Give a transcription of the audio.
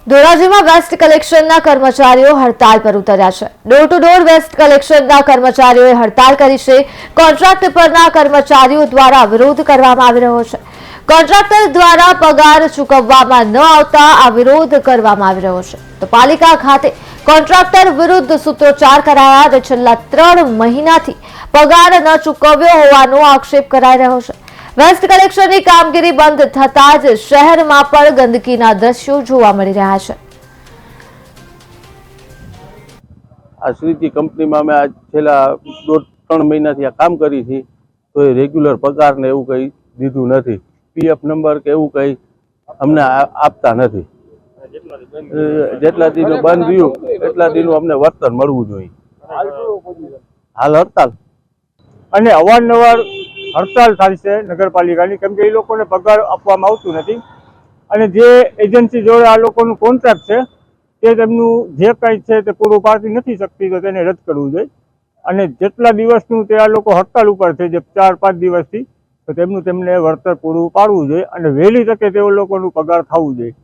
ધોરાજીમાં waste કલેક્શનના કર્મચારીઓ હડતાલ પર ઉતર્યા છે। ડોર ટુ ડોર વેસ્ટ કલેક્શનના કર્મચારીઓએ હડતાલ કરી છે। કોન્ટ્રાક્ટ પરના કર્મચારીઓ દ્વારા વિરોધ કરવામાં આવી રહ્યો છે। કોન્ટ્રાક્ટર દ્વારા પગાર ચૂકવવામાં ન આવતા આ વિરોધ કરવામાં આવી રહ્યો છે। તો પાલિકા ખાતે કોન્ટ્રાક્ટર વિરુદ્ધ સૂત્રોચ્ચાર કરાયા અને છેલ્લા 3 મહિનાથી પગાર ન ચૂકવ્યો હોવાનો આક્ષેપ કરાઈ રહ્યો છે। વેસ્ટ કલેક્શનની કામગીરી બંધ થતા જ શહેરમાં પણ ગંદકીના દ્રશ્યો જોવા મળી રહ્યા છે। આ શ્રીજી કંપનીમાં અમે આ છેલ્લા 2-3 મહિનાથી આ કામ કરી છે, તો એ રેગ્યુલર પગાર ને એવું કંઈ દીધું નથી। પીએફ નંબર કે એવું કંઈ અમને આપતા નથી। જેટલા દિનો બંધ રહ્યું એટલા દિનો અમને વર્તન મળવું જોઈએ। હાલ હડતાલ અને અવારનવાર હડતાલ થાય છે નગરપાલિકાની, કેમ કે એ લોકોને પગાર આપવામાં આવતું નથી અને જે એજન્સી જોડે આ લોકોનું કોન્ટ્રાક્ટ છે તે તેમનું જે કંઈ છે તે પૂરું પાડી નથી શકતી, તો તેને રદ કરવું જોઈએ। અને જેટલા દિવસનું તે આ લોકો હડતાલ ઉપર છે, જે 4-5 દિવસથી, તો તેમને વળતર પૂરું પાડવું જોઈએ અને વહેલી તકે તેઓ લોકોનું પગાર થવું જોઈએ।